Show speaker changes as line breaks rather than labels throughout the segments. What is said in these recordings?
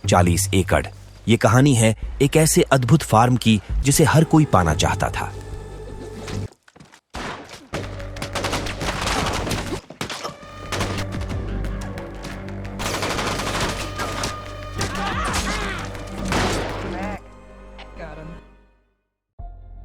40 एकड़। ये कहानी है एक ऐसे अद्भुत फार्म की जिसे हर कोई पाना चाहता था।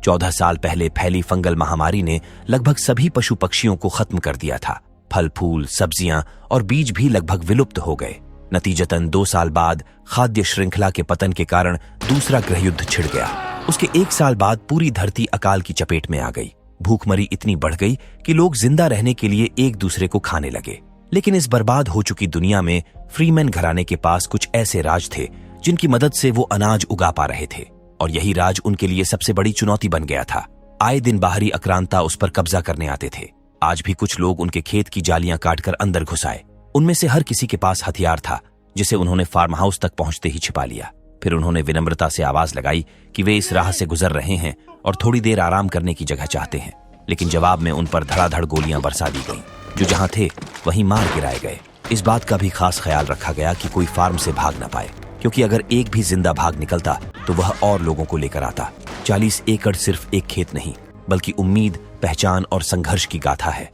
चौदह साल पहले फैली फंगल महामारी ने लगभग सभी पशु पक्षियों को खत्म कर दिया था। फल फूल, सब्जियां और बीज भी लगभग विलुप्त हो गए। नतीजतन 2 साल बाद खाद्य श्रृंखला के पतन के कारण दूसरा गृहयुद्ध छिड़ गया। उसके 1 साल बाद पूरी धरती अकाल की चपेट में आ गई। भूखमरी इतनी बढ़ गई कि लोग जिंदा रहने के लिए एक दूसरे को खाने लगे। लेकिन इस बर्बाद हो चुकी दुनिया में फ्रीमैन घराने के पास कुछ ऐसे राज थे जिनकी मदद से वो अनाज उगा पा रहे थे, और यही राज उनके लिए सबसे बड़ी चुनौती बन गया था। आए दिन बाहरी आक्रांता उस पर कब्जा करने आते थे। आज भी कुछ लोग उनके खेत की जालियां काटकर अंदर घुस आए। उनमें से हर किसी के पास हथियार था, जिसे उन्होंने फार्म हाउस तक पहुंचते ही छिपा लिया। फिर उन्होंने विनम्रता से आवाज लगाई कि वे इस राह से गुजर रहे हैं और थोड़ी देर आराम करने की जगह चाहते हैं। लेकिन जवाब में उन पर धड़ाधड़ गोलियां बरसा दी गईं। जो जहां थे वहीं मार गिराए गए। इस बात का भी खास ख्याल रखा गया कि कोई फार्म से भाग न पाए, क्योंकि अगर एक भी जिंदा भाग निकलता तो वह और लोगों को लेकर आता। 40 एकड़ सिर्फ एक खेत नहीं, बल्कि उम्मीद, पहचान और संघर्ष की गाथा है।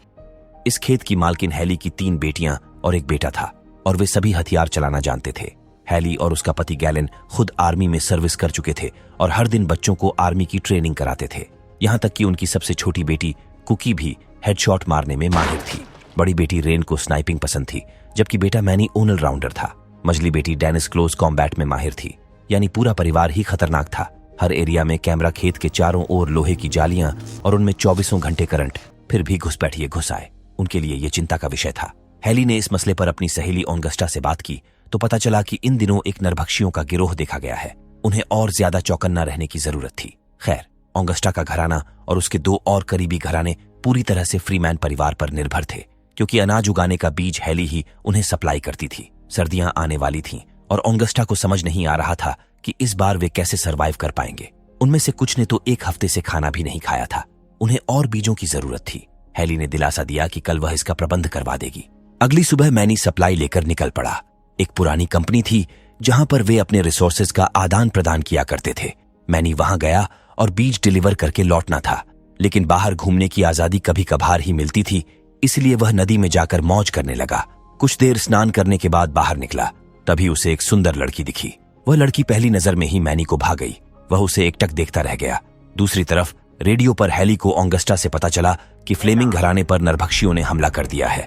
इस खेत की मालकिन हैली की 3 बेटियां और एक बेटा था, और वे सभी हथियार चलाना जानते थे। हैली और उसका पति गैलन खुद आर्मी में सर्विस कर चुके थे और हर दिन बच्चों को आर्मी की ट्रेनिंग कराते थे। यहां तक कि उनकी सबसे छोटी बेटी कुकी भी हेडशॉट मारने में माहिर थी। बड़ी बेटी रेन को स्नाइपिंग पसंद थी, जबकि बेटा मैनी ओनल राउंडर था। मझली बेटी डेनिस क्लोज कॉम्बैट में माहिर थी। यानी पूरा परिवार ही खतरनाक था। हर एरिया में कैमरा, खेत के चारों ओर लोहे की जालियां और उनमें 24 घंटे करंट। फिर भी घुसपैठिए घुस आए। उनके लिए यह चिंता का विषय था। हैली ने इस मसले पर अपनी सहेली ऑगस्टा से बात की तो पता चला कि इन दिनों एक नरभक्षियों का गिरोह देखा गया है। उन्हें और ज्यादा चौकन्ना रहने की जरूरत थी। खैर, ऑगस्टा का घराना और उसके 2 और करीबी घराने पूरी तरह से फ्रीमैन परिवार पर निर्भर थे, क्योंकि अनाज उगाने का बीज हैली ही उन्हें सप्लाई करती थी। सर्दियां आने वाली थीं और ऑगस्टा को समझ नहीं आ रहा था कि इस बार वे कैसे सरवाइव कर पाएंगे। उनमें से कुछ ने तो 1 हफ्ते से खाना भी नहीं खाया था। उन्हें और बीजों की जरूरत थी। हैली ने दिलासा दिया कि कल वह इसका प्रबंध करवा देगी। अगली सुबह मैनी सप्लाई लेकर निकल पड़ा। एक पुरानी कंपनी थी जहां पर वे अपने रिसोर्सेज का आदान प्रदान किया करते थे। मैनी वहां गया और बीज डिलीवर करके लौटना था, लेकिन बाहर घूमने की आजादी कभी कभार ही मिलती थी, इसलिए वह नदी में जाकर मौज करने लगा। कुछ देर स्नान करने के बाद बाहर निकला। तभी उसे एक सुंदर लड़की दिखी। वह लड़की पहली नजर में ही मैनी को भा गई। वह उसे एकटक देखता रह गया। दूसरी तरफ रेडियो पर हैली को ऑगस्टा से पता चला कि फ्लेमिंग घराने पर नरभक्षियों ने हमला कर दिया है।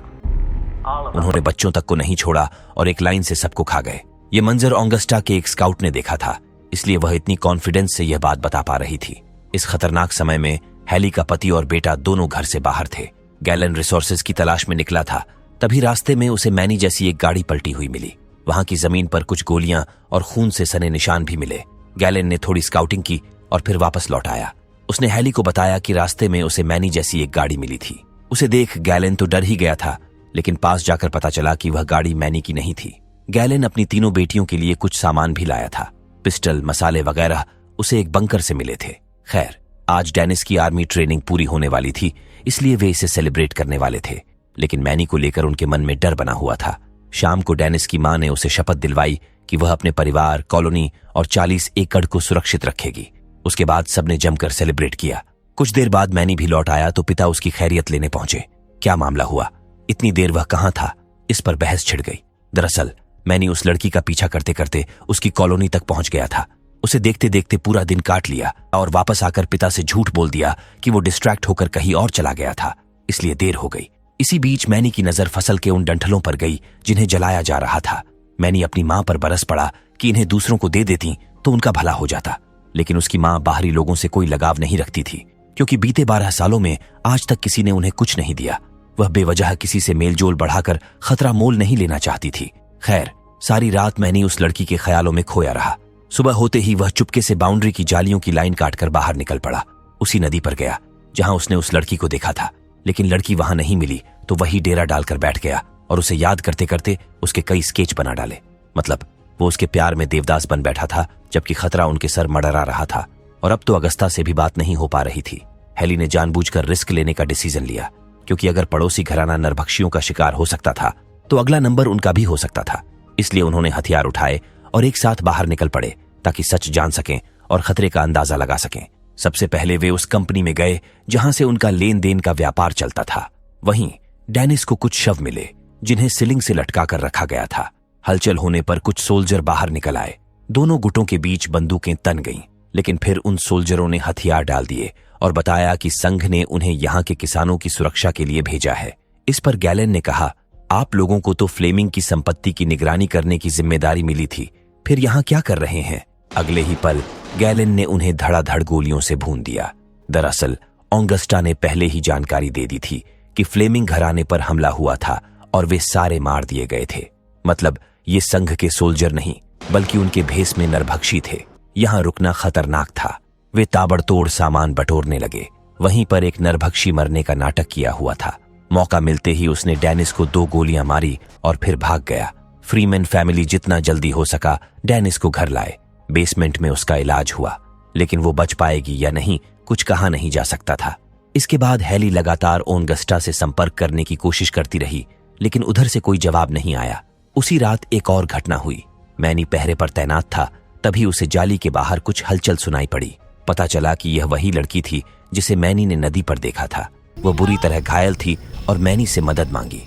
उन्होंने बच्चों तक को नहीं छोड़ा और एक लाइन से सबको खा गए। ये मंजर ऑगस्टा के एक स्काउट ने देखा था, इसलिए वह इतनी कॉन्फिडेंस से यह बात बता पा रही थी। इस खतरनाक समय में हैली का पति और बेटा दोनों घर से बाहर थे। गैलन रिसोर्सेज की तलाश में निकला था। तभी रास्ते में उसे मैनी जैसी एक गाड़ी पलटी हुई मिली। वहां की जमीन पर कुछ गोलियां और खून से सने निशान भी मिले। गैलन ने थोड़ी स्काउटिंग की और फिर वापस लौट आया। उसने हैली को बताया कि रास्ते में उसे मैनी जैसी एक गाड़ी मिली थी। उसे देख गैलन तो डर ही गया था, लेकिन पास जाकर पता चला कि वह गाड़ी मैनी की नहीं थी। गैलन अपनी तीनों बेटियों के लिए कुछ सामान भी लाया था। पिस्टल, मसाले वगैरह उसे एक बंकर से मिले थे। खैर, आज डेनिस की आर्मी ट्रेनिंग पूरी होने वाली थी, इसलिए वे इसे सेलिब्रेट करने वाले थे। लेकिन मैनी को लेकर उनके मन में डर बना हुआ था। शाम को डेनिस की मां ने उसे शपथ दिलवाई कि वह अपने परिवार, कॉलोनी और 40 एकड़ को सुरक्षित रखेगी। उसके बाद सबने जमकर सेलिब्रेट किया। कुछ देर बाद मैनी भी लौट आया तो पिता उसकी खैरियत लेने पहुंचे। क्या मामला हुआ, इतनी देर वह कहां था, इस पर बहस छिड़ गई। दरअसल मैनी उस लड़की का पीछा करते करते उसकी कॉलोनी तक पहुंच गया था। उसे देखते देखते पूरा दिन काट लिया और वापस आकर पिता से झूठ बोल दिया कि वो डिस्ट्रैक्ट होकर कहीं और चला गया था, इसलिए देर हो गई। इसी बीच मैनी की नजर फसल के उन डंठलों पर गई जिन्हें जलाया जा रहा था। मैनी अपनी मां पर बरस पड़ा कि इन्हें दूसरों को दे देती तो उनका भला हो जाता। लेकिन उसकी मां बाहरी लोगों से कोई लगाव नहीं रखती थी, क्योंकि बीते 12 सालों में आज तक किसी ने उन्हें कुछ नहीं दिया। वह बेवजह किसी से मेलजोल बढ़ाकर खतरा मोल नहीं लेना चाहती थी। खैर, सारी रात मैनी उस लड़की के ख्यालों में खोया रहा। सुबह होते ही वह चुपके से बाउंड्री की जालियों की लाइन काटकर बाहर निकल पड़ा। उसी नदी पर गया जहां उसने उस लड़की को देखा था, लेकिन लड़की वहां नहीं मिली तो वही डेरा डालकर बैठ गया और उसे याद करते करते उसके कई स्केच बना डाले। मतलब वो उसके प्यार में देवदास बन बैठा था, जबकि खतरा उनके सर मडरा रहा था। और अब तो अगस्ता से भी बात नहीं हो पा रही थी। हैली ने जानबूझकर रिस्क लेने का डिसीजन लिया, क्योंकि अगर पड़ोसी घराना नरभक्षियों का शिकार हो सकता था तो अगला नंबर उनका भी हो सकता था। इसलिए उन्होंने हथियार उठाए और एक साथ बाहर निकल पड़े ताकि सच जान सकें और खतरे का अंदाजा लगा सकें। सबसे पहले वे उस कंपनी में गए जहां से उनका लेन देन का व्यापार चलता था। वहीं डेनिस को कुछ शव मिले जिन्हें सीलिंग से लटका कर रखा गया था। हलचल होने पर कुछ सोल्जर बाहर निकल आए। दोनों गुटों के बीच बंदूकें तन गईं, लेकिन फिर उन सोल्जरों ने हथियार डाल दिए और बताया कि संघ ने उन्हें यहाँ के किसानों की सुरक्षा के लिए भेजा है। इस पर गैलन ने कहा, आप लोगों को तो फ्लेमिंग की संपत्ति की निगरानी करने की जिम्मेदारी मिली थी, फिर यहाँ क्या कर रहे हैं? अगले ही पल गैलन ने उन्हें धड़ाधड़ गोलियों से भून दिया। दरअसल ऑगस्टा ने पहले ही जानकारी दे दी थी कि फ्लेमिंग घराने पर हमला हुआ था और वे सारे मार दिए गए थे। मतलब ये संघ के सोल्जर नहीं बल्कि उनके भेष में नरभक्षी थे। यहाँ रुकना खतरनाक था। वे ताबड़तोड़ सामान बटोरने लगे। वहीं पर एक नरभक्षी मरने का नाटक किया हुआ था। मौका मिलते ही उसने डेनिस को 2 गोलियां मारी और फिर भाग गया। फ्रीमैन फैमिली जितना जल्दी हो सका डेनिस को घर लाए। बेसमेंट में उसका इलाज हुआ, लेकिन वो बच पाएगी या नहीं कुछ कहा नहीं जा सकता था। इसके बाद हैली लगातार ऑगस्टा से संपर्क करने की कोशिश करती रही, लेकिन उधर से कोई जवाब नहीं आया। उसी रात एक और घटना हुई। मैनी पहरे पर तैनात था, तभी उसे जाली के बाहर कुछ हलचल सुनाई पड़ी। पता चला कि यह वही लड़की थी जिसे मैनी ने नदी पर देखा था। वो बुरी तरह घायल थी और मैनी से मदद मांगी।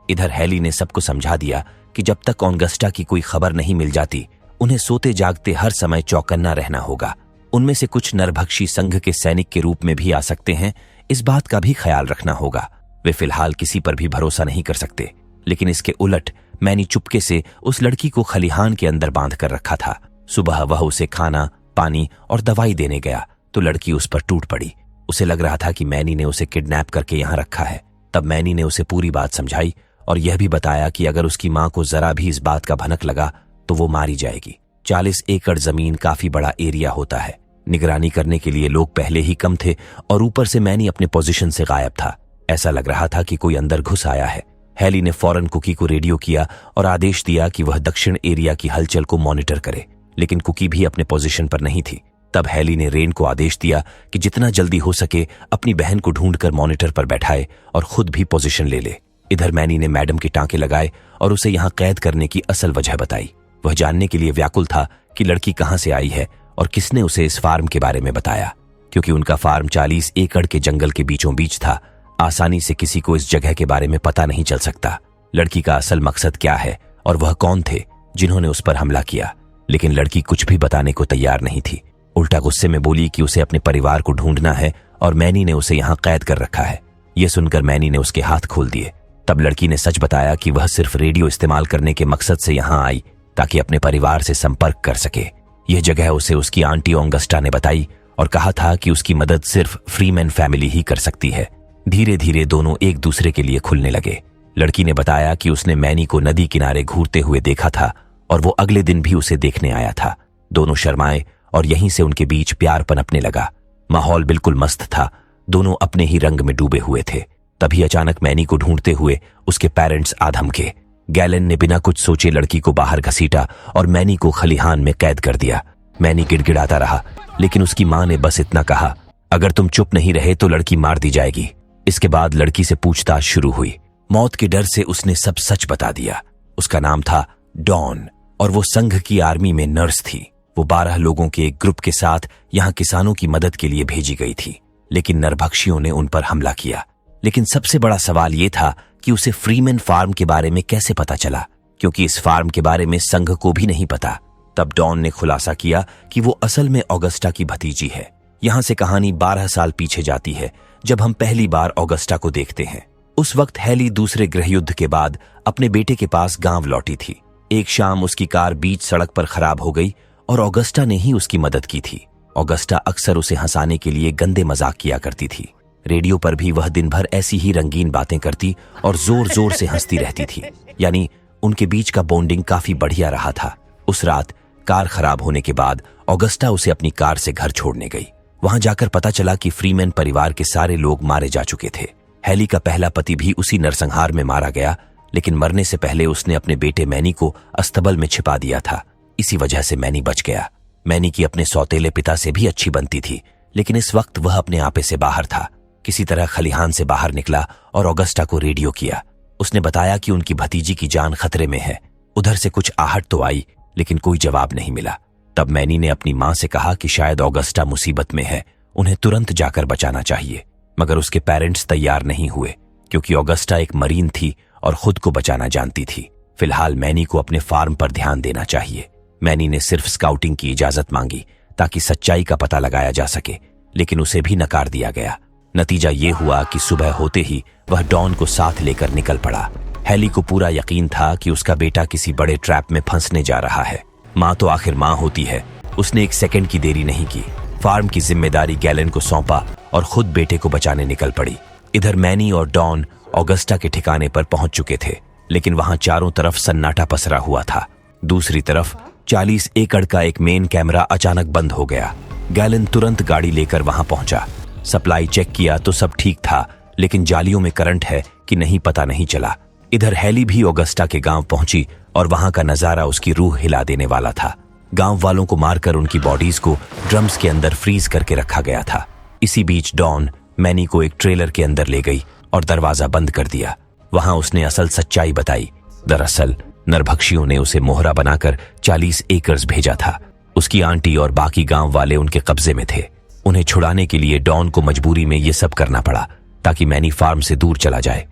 इधर हैली ने सबको समझा दिया कि जब तक ऑगस्टा की कोई खबर नहीं मिल जाती उन्हें सोते जागते हर समय चौकन्ना रहना होगा। उनमें से कुछ नरभक्षी संघ के सैनिक के रूप में भी आ सकते हैं, इस बात का भी ख्याल रखना होगा। वे फिलहाल किसी पर भी भरोसा नहीं कर सकते। लेकिन इसके उलट मैनी चुपके से उस लड़की को खलिहान के अंदर बांध कर रखा था। सुबह वह उसे खाना, पानी और दवाई देने गया तो लड़की उस पर टूट पड़ी। उसे लग रहा था कि मैनी ने उसे किडनैप करके यहाँ रखा है। तब मैनी ने उसे पूरी बात समझाई और यह भी बताया कि अगर उसकी मां को जरा भी इस बात का भनक लगा तो वो मारी जाएगी। 40 एकड़ जमीन काफी बड़ा एरिया होता है। निगरानी करने के लिए लोग पहले ही कम थे और ऊपर से मैनी अपने पोजीशन से गायब था। ऐसा लग रहा था कि कोई अंदर घुस आया है। हैली ने फौरन कुकी को रेडियो किया और आदेश दिया कि वह दक्षिण एरिया की हलचल को मॉनिटर करे, लेकिन कुकी भी अपने पोजीशन पर नहीं थी। तब हैली ने रेन को आदेश दिया कि जितना जल्दी हो सके अपनी बहन को ढूंढकर मॉनिटर पर बैठाए और खुद भी पोजीशन ले ले। इधर मैनी ने मैडम के टांके लगाए और उसे यहाँ कैद करने की असल वजह बताई। वह जानने के लिए व्याकुल था कि लड़की कहाँ से आई है और किसने उसे इस फार्म के बारे में बताया। क्योंकि उनका फार्म 40 एकड़ के जंगल के बीचों बीच था, आसानी से किसी को इस जगह के बारे में पता नहीं चल सकता लड़की का असल मकसद क्या है और वह कौन थे जिन्होंने उस पर हमला किया। लेकिन लड़की कुछ भी बताने को तैयार नहीं थी। उल्टा गुस्से में बोली कि उसे अपने परिवार को ढूंढना है और मैनी ने उसे यहाँ कैद कर रखा है। यह सुनकर मैनी ने उसके हाथ खोल दिए। तब लड़की ने सच बताया कि वह सिर्फ रेडियो इस्तेमाल करने के मकसद से यहाँ आई ताकि अपने परिवार से संपर्क कर सके। यह जगह उसे उसकी आंटी ऑगस्टा ने बताई और कहा था कि उसकी मदद सिर्फ फ्रीमैन फैमिली ही कर सकती है। धीरे धीरे दोनों एक दूसरे के लिए खुलने लगे। लड़की ने बताया कि उसने मैनी को नदी किनारे घूरते हुए देखा था और वो अगले दिन भी उसे देखने आया था। दोनों शर्माए और यहीं से उनके बीच प्यार पनपने लगा। माहौल बिल्कुल मस्त था। दोनों अपने ही रंग में डूबे हुए थे। तभी अचानक मैनी को ढूंढते हुए उसके पेरेंट्स आ धमके। गैलन ने बिना कुछ सोचे लड़की को बाहर घसीटा और मैनी को खलिहान में कैद कर दिया। मैनी गिड़गिड़ाता रहा, लेकिन उसकी मां ने बस इतना कहा, अगर तुम चुप नहीं रहे तो लड़की मार दी जाएगी। इसके बाद लड़की से पूछताछ शुरू हुई। मौत के डर से उसने सब सच बता दिया। उसका नाम था डॉन और वो संघ की आर्मी में नर्स थी। वो 12 लोगों के एक ग्रुप के साथ यहाँ किसानों की मदद के लिए भेजी गई थी, लेकिन नरभक्षियों ने उन पर हमला किया। लेकिन सबसे बड़ा सवाल ये था कि उसे फ्रीमैन फार्म के बारे में कैसे पता चला, क्योंकि इस फार्म के बारे में संघ को भी नहीं पता। तब डॉन ने खुलासा किया कि वो असल में ऑगस्टा की भतीजी है। यहाँ से कहानी 12 साल पीछे जाती है, जब हम पहली बार ऑगस्टा को देखते हैं। उस वक्त हैली दूसरे गृहयुद्ध के बाद अपने बेटे के पास गांव लौटी थी। एक शाम उसकी कार बीच सड़क पर खराब हो गई और ऑगस्टा ने ही उसकी मदद की थी। ऑगस्टा अक्सर उसे हंसाने के लिए गंदे मजाक किया करती थी। रेडियो पर भी वह दिन भर ऐसी ही रंगीन बातें करती और जोर जोर से हंसती रहती थी। यानी उनके बीच का बॉन्डिंग काफी बढ़िया रहा था। उस रात कार खराब होने के बाद ऑगस्टा उसे अपनी कार से घर छोड़ने गई। वहां जाकर पता चला कि फ्रीमैन परिवार के सारे लोग मारे जा चुके थे। हैली का पहला पति भी उसी नरसंहार में मारा गया, लेकिन मरने से पहले उसने अपने बेटे मैनी को अस्तबल में छिपा दिया था। इसी वजह से मैनी बच गया। मैनी की अपने सौतेले पिता से भी अच्छी बनती थी, लेकिन इस वक्त वह अपने आपे से बाहर था। किसी तरह खलिहान से बाहर निकला और ऑगस्टा को रेडियो किया। उसने बताया कि उनकी भतीजी की जान खतरे में है। उधर से कुछ आहट तो आई, लेकिन कोई जवाब नहीं मिला। तब मैनी ने अपनी मां से कहा कि शायद ऑगस्टा मुसीबत में है, उन्हें तुरंत जाकर बचाना चाहिए। मगर उसके पेरेंट्स तैयार नहीं हुए, क्योंकि ऑगस्टा एक मरीन थी और खुद को बचाना जानती थी। फिलहाल मैनी को अपने फार्म पर ध्यान देना चाहिए। मैनी ने सिर्फ स्काउटिंग की इजाजत मांगी ताकि सच्चाई का पता लगाया जा सके, लेकिन उसे भी नकार दिया गया। नतीजा ये हुआ कि सुबह होते ही वह डॉन को साथ लेकर निकल पड़ा। हेली को पूरा यकीन था कि उसका बेटा किसी बड़े ट्रैप में फंसने जा रहा है। माँ तो आखिर माँ होती है, उसने एक सेकंड की देरी नहीं की। फार्म की जिम्मेदारी गैलन को सौंपा और खुद बेटे को बचाने निकल पड़ी। इधर मैनी और डॉन ऑगस्टा के ठिकाने पर पहुंच चुके थे, लेकिन वहां चारों तरफ सन्नाटा पसरा हुआ था। दूसरी तरफ 40 एकड़ का एक मेन कैमरा अचानक बंद हो गया। गैलन तुरंत गाड़ी लेकर वहां पहुंचा। सप्लाई चेक किया तो सब ठीक था, लेकिन जालियों में करंट है कि नहीं पता नहीं चला। इधर हेली भी ऑगस्टा के गांव पहुंची और वहां का नजारा उसकी रूह हिला देने वाला था। गांव वालों को मारकर उनकी बॉडीज को ड्रम्स के अंदर फ्रीज करके रखा गया था। इसी बीच डॉन मैनी को एक ट्रेलर के अंदर ले गई और दरवाजा बंद कर दिया। वहां उसने असल सच्चाई बताई। दरअसल नरभक्षियों ने उसे मोहरा बनाकर 40 एकड़ भेजा था। उसकी आंटी और बाकी गांव वाले उनके कब्जे में थे। उन्हें छुड़ाने के लिए डॉन को मजबूरी में ये सब करना पड़ा ताकि मैनी फार्म से दूर चला जाए।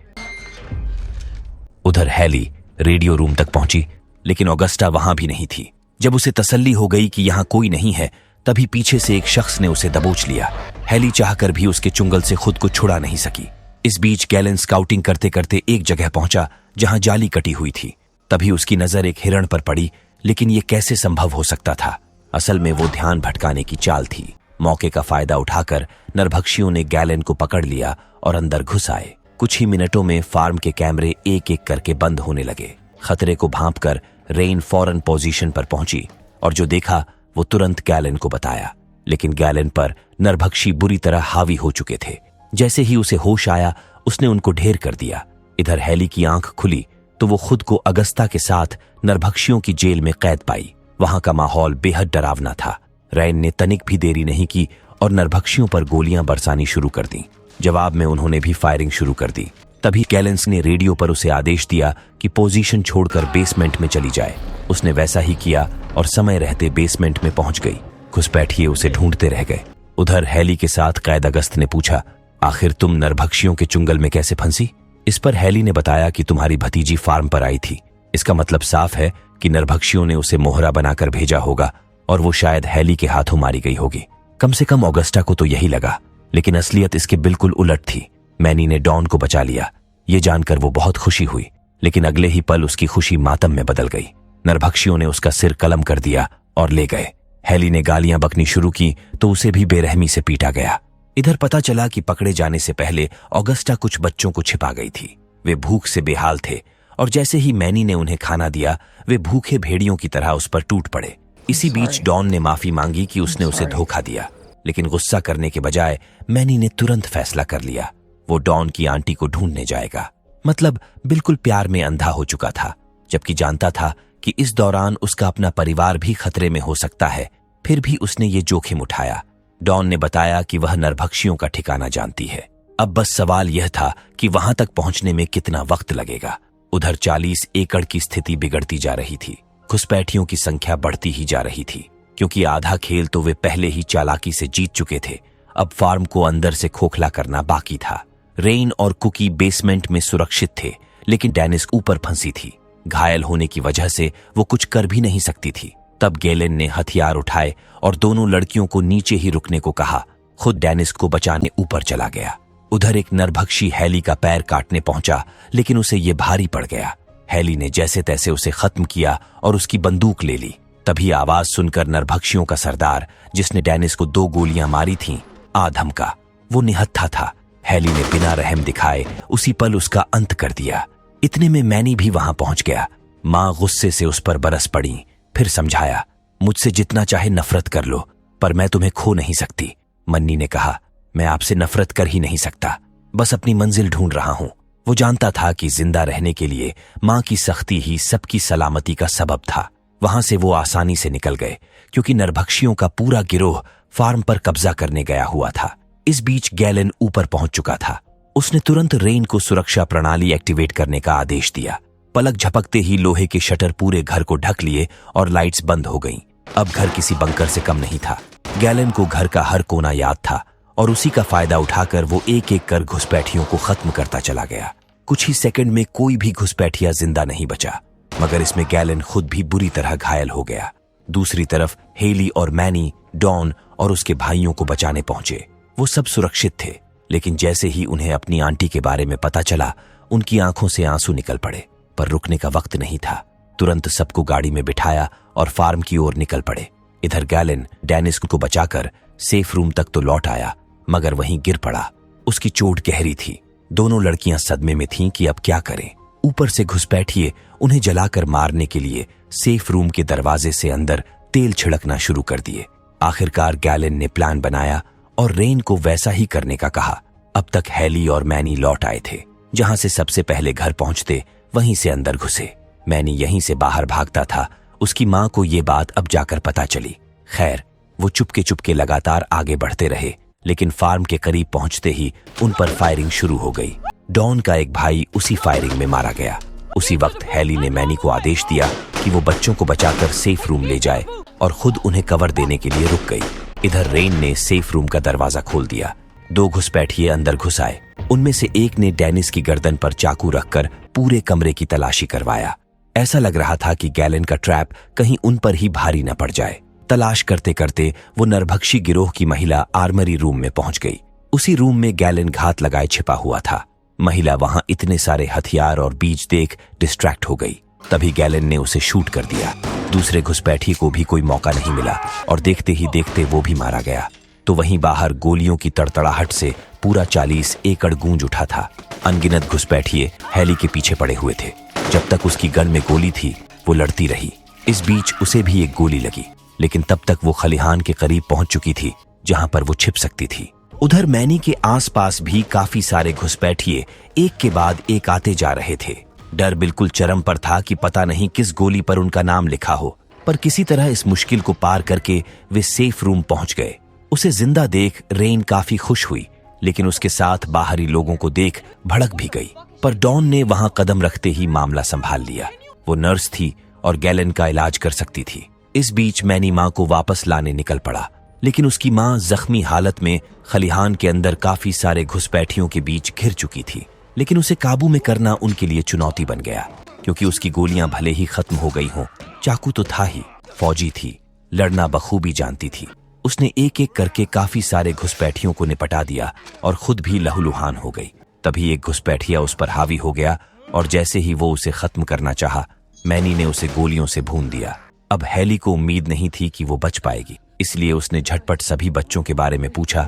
उधर हेली रेडियो रूम तक पहुंची, लेकिन ऑगस्टा वहां भी नहीं थी। जब उसे तसल्ली हो गई कि यहां कोई नहीं है, तभी पीछे से एक शख्स ने उसे दबोच लिया। हेली चाहकर भी उसके चुंगल से खुद को छुड़ा नहीं सकी। इस बीच गैलन स्काउटिंग करते करते एक जगह पहुंचा जहां जाली कटी हुई थी। तभी उसकी नजर एक हिरण पर पड़ी, लेकिन ये कैसे संभव हो सकता था? असल में वो ध्यान भटकाने की चाल थी। मौके का फायदा उठाकर नरभक्षियों ने गैलन को पकड़ लिया और अंदर घुस आए। कुछ ही मिनटों में फार्म के कैमरे एक एक करके बंद होने लगे। खतरे को भांपकर रेन फौरन पोजीशन पर पहुंची और जो देखा वो तुरंत गैलन को बताया। लेकिन गैलन पर नरभक्षी बुरी तरह हावी हो चुके थे। जैसे ही उसे होश आया, उसने उनको ढेर कर दिया। इधर हेली की आंख खुली तो वो खुद को अगस्ता के साथ नरभक्षियों की जेल में कैद पाई। वहां का माहौल बेहद डरावना था। रैन ने तनिक भी देरी नहीं की और नरभक्षियों पर गोलियां बरसानी शुरू कर दी। जवाब में उन्होंने भी फायरिंग शुरू कर दी। तभी गैलेंस ने रेडियो पर उसे आदेश दिया कि पोजीशन छोड़कर बेसमेंट में चली जाए। उसने वैसा ही किया और समय रहते बेसमेंट में पहुंच गई। घुसपैठिए उसे ढूंढते रह गए। उधर हेली के साथ कैद अगस्त ने पूछा, आखिर तुम नरभक्षियों के चुंगल में कैसे फंसी? इस पर हेली ने बताया कि तुम्हारी भतीजी फार्म पर आई थी। इसका मतलब साफ है कि नरभक्षियों ने उसे मोहरा बनाकर भेजा होगा और वो शायद हेली के हाथों मारी गई होगी। कम से कम ऑगस्टा को तो यही लगा, लेकिन असलियत इसके बिल्कुल उलट थी। मैनी ने डॉन को बचा लिया। ये जानकर वो बहुत खुशी हुई, लेकिन अगले ही पल उसकी खुशी मातम में बदल गई। नरभक्षियों ने उसका सिर कलम कर दिया और ले गए। हेली ने गालियां बकनी शुरू की तो उसे भी बेरहमी से पीटा गया। इधर पता चला कि पकड़े जाने से पहले ऑगस्टा कुछ बच्चों को छिपा गई थी। वे भूख से बेहाल थे और जैसे ही मैनी ने उन्हें खाना दिया, वे भूखे भेड़ियों की तरह उस पर टूट पड़े। इसी बीच डॉन ने माफी मांगी कि उसने उसे धोखा दिया, लेकिन गुस्सा करने के बजाय मैनी ने तुरंत फैसला कर लिया। वो डॉन की आंटी को ढूंढने जाएगा। मतलब बिल्कुल प्यार में अंधा हो चुका था, जबकि जानता था कि इस दौरान उसका अपना परिवार भी खतरे में हो सकता है। फिर भी उसने ये जोखिम उठाया। डॉन ने बताया कि वह नरभक्षियों का ठिकाना जानती है। अब बस सवाल यह था कि वहां तक पहुंचने में कितना वक्त लगेगा। उधर 40 एकड़ की स्थिति बिगड़ती जा रही थी। घुसपैठियों की संख्या बढ़ती ही जा रही थी, क्योंकि आधा खेल तो वे पहले ही चालाकी से जीत चुके थे। अब फार्म को अंदर से खोखला करना बाकी था। रेन और कुकी बेसमेंट में सुरक्षित थे, लेकिन डेनिस ऊपर फंसी थी। घायल होने की वजह से वो कुछ कर भी नहीं सकती थी। तब गैलन ने हथियार उठाए और दोनों लड़कियों को नीचे ही रुकने को कहा। खुद डेनिस को बचाने ऊपर चला गया। उधर एक नरभक्षी हेली का पैर काटने पहुंचा, लेकिन उसे ये भारी पड़ गया। हेली ने जैसे तैसे उसे खत्म किया और उसकी बंदूक ले ली। तभी आवाज सुनकर नरभक्षियों का सरदार, जिसने डेनिस को 2 गोलियां मारी थीं, आ धमका। वो निहत्था था। हेली ने बिना रहम दिखाए उसी पल उसका अंत कर दिया। इतने में मैनी भी वहां पहुंच गया। मां गुस्से से उस पर बरस पड़ी। फिर समझाया, मुझसे जितना चाहे नफरत कर लो, पर मैं तुम्हें खो नहीं सकती। मन्नी ने कहा, मैं आपसे नफरत कर ही नहीं सकता, बस अपनी मंजिल ढूंढ रहा हूं। वो जानता था कि जिंदा रहने के लिए मां की सख्ती ही सबकी सलामती का सबब था। वहां से वो आसानी से निकल गए, क्योंकि नरभक्षियों का पूरा गिरोह फार्म पर कब्जा करने गया हुआ था। इस बीच गैलन ऊपर पहुंच चुका था। उसने तुरंत रेन को सुरक्षा प्रणाली एक्टिवेट करने का आदेश दिया। पलक झपकते ही लोहे के शटर पूरे घर को ढक लिए और लाइट्स बंद हो गईं। अब घर किसी बंकर से कम नहीं था। गैलन को घर का हर कोना याद था और उसी का फायदा उठाकर वो एक एक कर घुसपैठियों को खत्म करता चला गया। कुछ ही सेकंड में कोई भी घुसपैठिया जिंदा नहीं बचा, मगर इसमें गैलन खुद भी बुरी तरह घायल हो गया। दूसरी तरफ हेली और मैनी डॉन और उसके भाइयों को बचाने पहुंचे। वो सब सुरक्षित थे, लेकिन जैसे ही उन्हें अपनी आंटी के बारे में पता चला, उनकी आंखों से आंसू निकल पड़े। पर रुकने का वक्त नहीं था। तुरंत सबको गाड़ी में बिठाया और फार्म की ओर निकल पड़े। इधर गैलन डेनिस को बचाकर सेफ रूम तक तो लौट आया, मगर वहीं गिर पड़ा। उसकी चोट गहरी थी। दोनों लड़कियां सदमे में थीं कि अब क्या करें। ऊपर से घुसपैठिए उन्हें जलाकर मारने के लिए सेफ रूम के दरवाजे से अंदर तेल छिड़कना शुरू कर दिए। आखिरकार गैलन ने प्लान बनाया और रेन को वैसा ही करने का कहा। अब तक हेली और मैनी लौट आए थे। जहां से सबसे पहले घर पहुंचते वहीं से अंदर घुसे। मैनी यहीं से बाहर भागता था। उसकी मां को ये बात अब जाकर पता चली। खैर, वो चुपके चुपके लगातार आगे बढ़ते रहे, लेकिन फार्म के करीब पहुंचते ही उन पर फायरिंग शुरू हो गई। डॉन का एक भाई उसी फायरिंग में मारा गया। उसी वक्त हेली ने मैनी को आदेश दिया कि वो बच्चों को बचाकर सेफ रूम ले जाए और खुद उन्हें कवर देने के लिए रुक गई। इधर रेन ने सेफ रूम का दरवाजा खोल दिया। 2 घुसपैठिए अंदर घुस आए। उनमें से एक ने डेनिस की गर्दन पर चाकू रखकर पूरे कमरे की तलाशी करवाया। ऐसा लग रहा था कि गैलन का ट्रैप कहीं उन पर ही भारी न पड़ जाए। तलाश करते करते वो नरभक्षी गिरोह की महिला आर्मरी रूम में पहुंच गई। उसी रूम में गैलन घात लगाए छिपा हुआ था। महिला वहां इतने सारे हथियार और बीज देख डिस्ट्रैक्ट हो गई। तभी गैलन ने उसे शूट कर दिया। दूसरे घुसपैठी को भी कोई मौका नहीं मिला और देखते ही देखते वो भी मारा गया। तो वहीं बाहर गोलियों की तड़तड़ाहट से पूरा 40 एकड़ गूंज उठा था। अनगिनत घुसपैठिए हेली के पीछे पड़े हुए थे। जब तक उसकी गन में गोली थी, वो लड़ती रही। इस बीच उसे भी एक गोली लगी, लेकिन तब तक वो खलिहान के करीब पहुंच चुकी थी, जहां पर वो छिप सकती थी। उधर मैनी के आसपास भी काफी सारे घुसपैठिए एक के बाद एक आते जा रहे थे। डर बिल्कुल चरम पर था कि पता नहीं किस गोली पर उनका नाम लिखा हो, पर किसी तरह इस मुश्किल को पार करके वे सेफ रूम पहुंच गए। उसे जिंदा देख रेन काफी खुश हुई, लेकिन उसके साथ बाहरी लोगों को देख भड़क भी गई। पर डॉन ने वहां कदम रखते ही मामला संभाल लिया। वो नर्स थी और गैलन का इलाज कर सकती थी। इस बीच मैनी मां को वापस लाने निकल पड़ा, लेकिन उसकी मां जख्मी हालत में खलिहान के अंदर काफी सारे घुसपैठियों के बीच घिर चुकी थी। लेकिन उसे काबू में करना उनके लिए चुनौती बन गया, क्योंकि उसकी गोलियां भले ही खत्म हो गई हों, चाकू तो था ही। फौजी थी, लड़ना बखूबी जानती थी। उसने एक एक करके काफी सारे घुसपैठियों को निपटा दिया और खुद भी लहूलुहान हो गई। तभी एक घुसपैठिया उस पर हावी हो गया और जैसे ही वो उसे खत्म करना चाहा, मैनी ने उसे गोलियों से भून दिया। अब हेली को उम्मीद नहीं थी कि वो बच पाएगी, इसलिए उसने झटपट सभी बच्चों के बारे में पूछा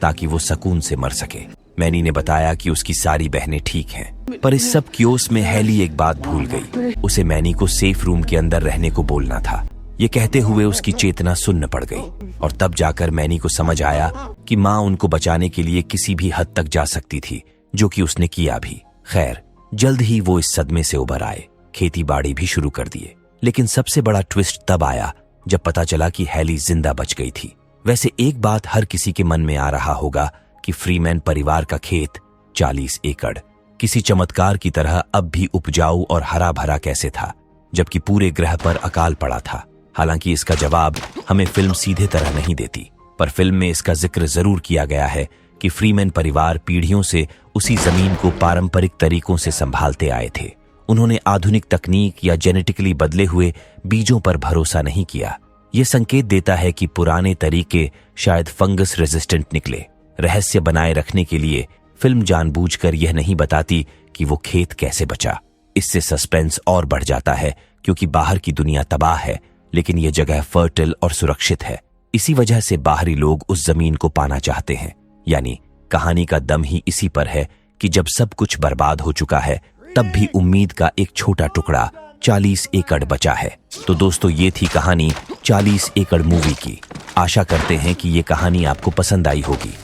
ताकि वो सुकून से मर सके। मैनी ने बताया कि उसकी सारी बहनें ठीक हैं, पर इस सब क्योस में हेली एक बात भूल गई। उसे मैनी को सेफ रूम के अंदर रहने को बोलना था। ये कहते हुए उसकी चेतना सुन्न पड़ गई और तब जाकर मैनी को समझ आया कि माँ उनको बचाने के लिए किसी भी हद तक जा सकती थी, जो कि उसने किया भी। खैर, जल्द ही वो इस सदमे से उबर आए, खेती बाड़ी भी शुरू कर दिए। लेकिन सबसे बड़ा ट्विस्ट तब आया जब पता चला कि हेली जिंदा बच गई थी। वैसे एक बात हर किसी के मन में आ रहा होगा कि फ्रीमैन परिवार का खेत 40 एकड़ किसी चमत्कार की तरह अब भी उपजाऊ और हरा भरा कैसे था, जबकि पूरे ग्रह पर अकाल पड़ा था। हालांकि इसका जवाब हमें फिल्म सीधे तरह नहीं देती, पर फिल्म में इसका जिक्र जरूर किया गया है कि फ्रीमैन परिवार पीढ़ियों से उसी जमीन को पारंपरिक तरीकों से संभालते आए थे। उन्होंने आधुनिक तकनीक या जेनेटिकली बदले हुए बीजों पर भरोसा नहीं किया। यह संकेत देता है कि पुराने तरीके शायद फंगस रेजिस्टेंट निकले। रहस्य बनाए रखने के लिए फिल्म जानबूझकर यह नहीं बताती कि वो खेत कैसे बचा। इससे सस्पेंस और बढ़ जाता है, क्योंकि बाहर की दुनिया तबाह है, लेकिन यह जगह फर्टिल और सुरक्षित है। इसी वजह से बाहरी लोग उस जमीन को पाना चाहते हैं। यानी कहानी का दम ही इसी पर है कि जब सब कुछ बर्बाद हो चुका है, तब भी उम्मीद का एक छोटा टुकड़ा 40 एकड़ बचा है। तो दोस्तों, ये थी कहानी 40 एकड़ मूवी की। आशा करते हैं कि ये कहानी आपको पसंद आई होगी।